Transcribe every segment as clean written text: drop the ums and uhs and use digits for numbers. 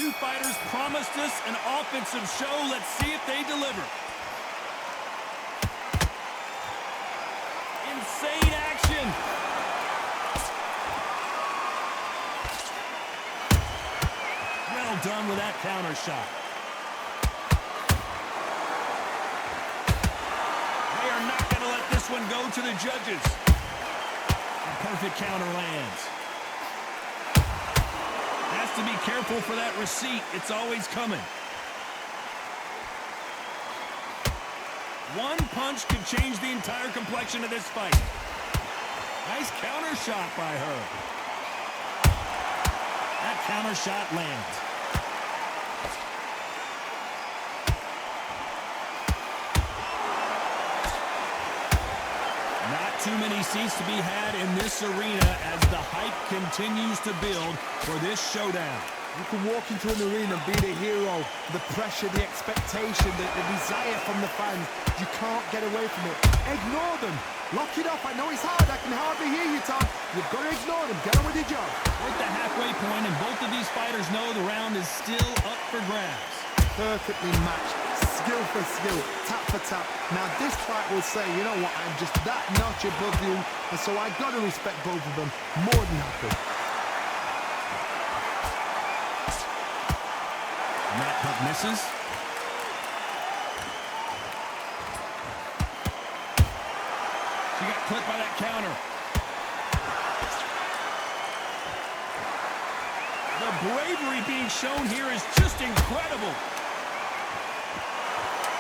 two fighters promised us an offensive show. Let's see if they deliver. Insane action. Well done with that counter shot. They are not going to let this one go to the judges. A perfect counter lands. Has to be careful for that receipt. It's always coming. One punch could change the entire complexion of this fight. Nice counter shot by her. That counter shot lands. Not too many seats to be had in this arena as the hype continues to build for this showdown. You can walk into an arena and be the hero, the pressure, the expectation, the desire from the fans. You can't get away from it. Ignore them. Lock it up. I know it's hard. I can hardly hear you, Tom. You've got to ignore them. Get on with your job. We're at the halfway point, and both of these fighters know the round is still up for grabs. Perfectly matched. Skill for skill. Tap for tap. Now, this fight will say, you know what, I'm just that notch above you, and so I got to respect both of them. More than happy. That puck misses. She got clipped by that counter. The bravery being shown here is just incredible.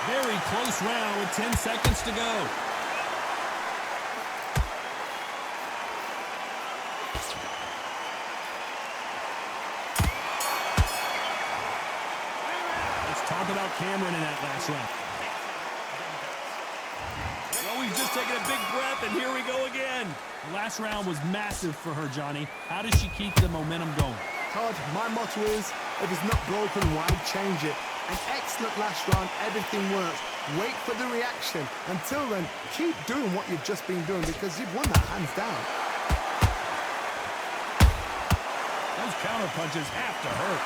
Very close round with 10 seconds to go. Talk about Cameron in that last round. Well, we've just taken a big breath, and here we go again. The last round was massive for her, Johnny. How does she keep the momentum going? Todd, my motto is, if it's not broken, why change it? An excellent last round, everything works. Wait for the reaction. Until then, keep doing what you've just been doing because you've won that hands down. Those counter punches have to hurt.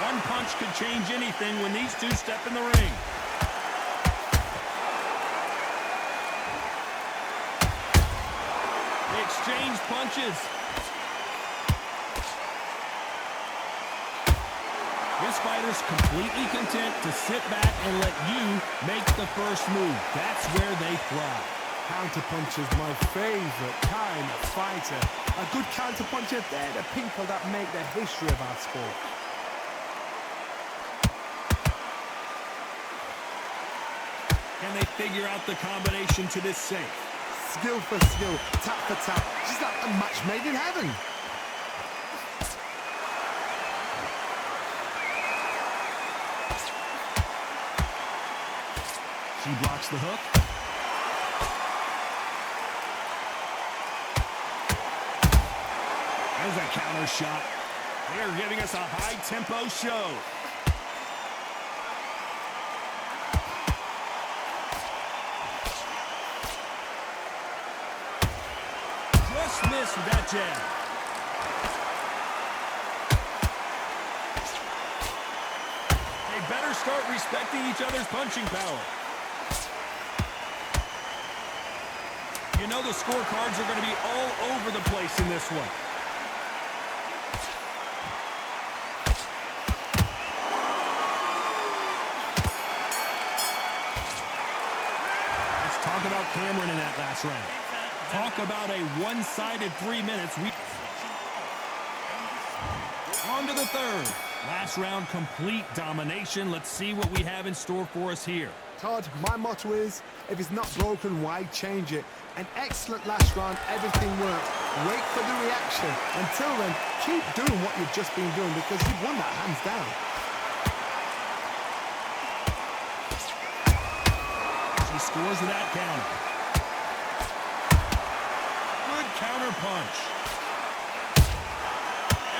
One punch could change anything when these two step in the ring. They exchange punches. This fighter's completely content to sit back and let you make the first move. That's where they thrive. Counterpuncher's my favorite kind of fighter. A good counterpuncher, they're the people that make the history of our sport. Can they figure out the combination to this safe? Skill for skill, tap for tap. She's like a match made in heaven. She blocks the hook. There's a counter shot. They're giving us a high-tempo show. Just missed with that jab. They better start respecting each other's punching power. You know the scorecards are going to be all over the place in this one. Let's talk about Cameron in that last round. Talk about a one-sided 3 minutes. On to the third. Last round, complete domination. Let's see what we have in store for us here. Todd, my motto is, if it's not broken, why change it? An excellent last round, everything works. Wait for the reaction. Until then, keep doing what you've just been doing because you've won that hands down. She scores with that counter. Good counter punch.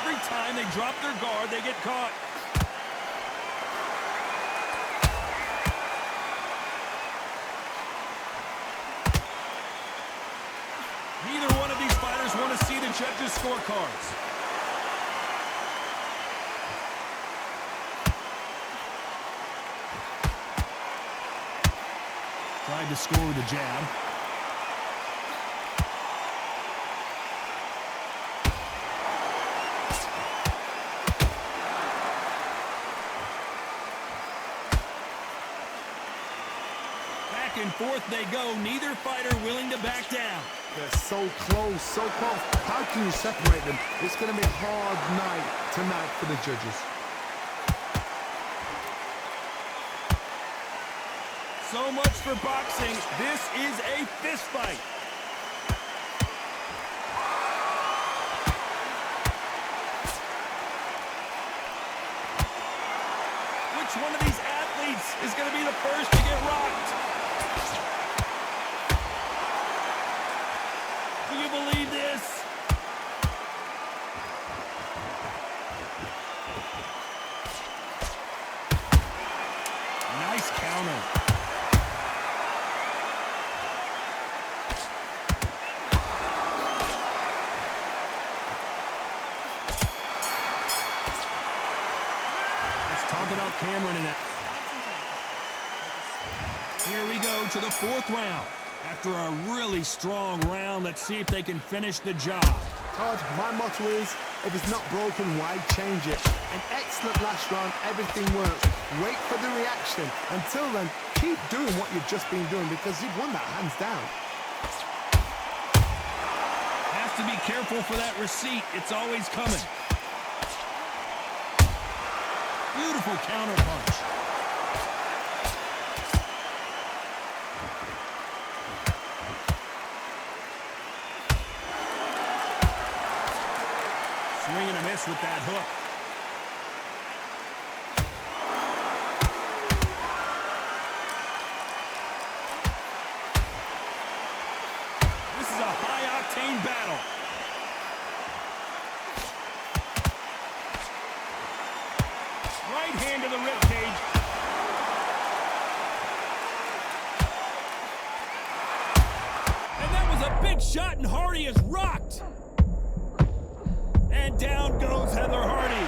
Every time they drop their guard, they get caught. Neither one of these fighters want to see the judges' scorecards. Tried to score with a jab. Back and forth they go. Neither fighter willing to back down. They're so close, so close. How can you separate them? It's going to be a hard night tonight for the judges. So much for boxing. This is a fist fight. Which one of these athletes is going to be the first to get rocked? Do you believe this? Nice counter. Talk about Cameron in that. Here we go to the fourth round. After a really strong round, let's see if they can finish the job. Todd, my motto is, if it's not broken, why change it? An excellent last round, everything works. Wait for the reaction. Until then, keep doing what you've just been doing because you've won that hands down. Has to be careful for that receipt. It's always coming. Beautiful counter punch. Swing and a miss with that hook. This is a high-octane battle. Right hand to the ribcage. And that was a big shot, and Hardy is rocked. And down goes Heather Hardy.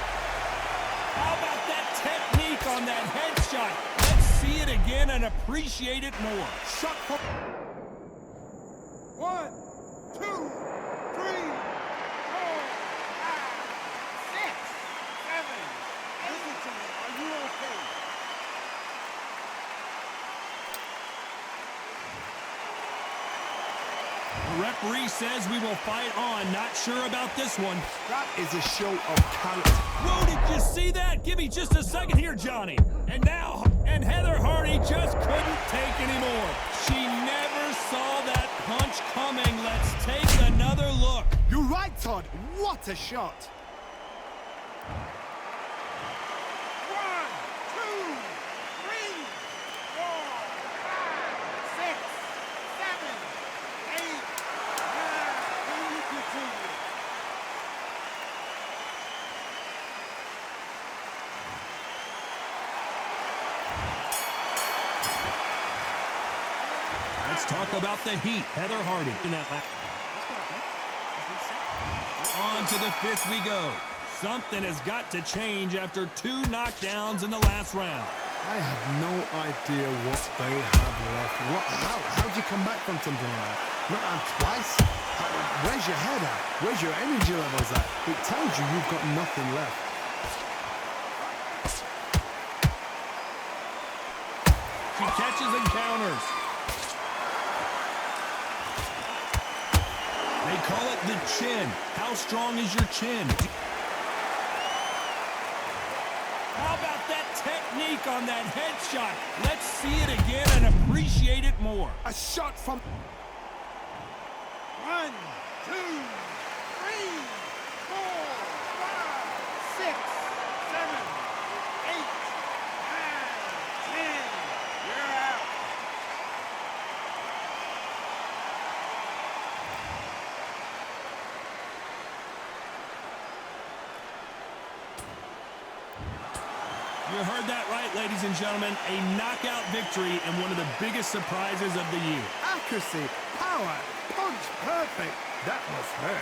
How about that technique on that headshot? Let's see it again and appreciate it more. Shot for... 1, 2, 3, 4, 5, 6, 7, 8. Listen to me. Are you okay? The referee says we will fight on. Not sure about this one. That is a show of character. Whoa, did you see that? Give me just a second here, Johnny. And Heather Hardy just couldn't take anymore. She never saw that punch coming. Let's take another look. You're right, Todd. What a shot. 1, 2, 3, 4, 5, 6, 7, 8, 9. Can you continue? Let's talk about the heat. Heather Hardy in that lap. On to the fifth we go. Something has got to change after 2 knockdowns in the last round. I have no idea what they have left. How'd you come back from something like that? Not out twice? Where's your head at? Where's your energy levels at? It tells you you've got nothing left. She catches and counters. They call it the chin. How strong is your chin? How about that technique on that headshot? Let's see it again and appreciate it more. A shot from... 1, 2, 3, 4, 5, 6, 7, 8, 9, 10. You're out. You heard that right, ladies and gentlemen. A knockout victory and one of the biggest surprises of the year. Accuracy, power, punch perfect. That was her.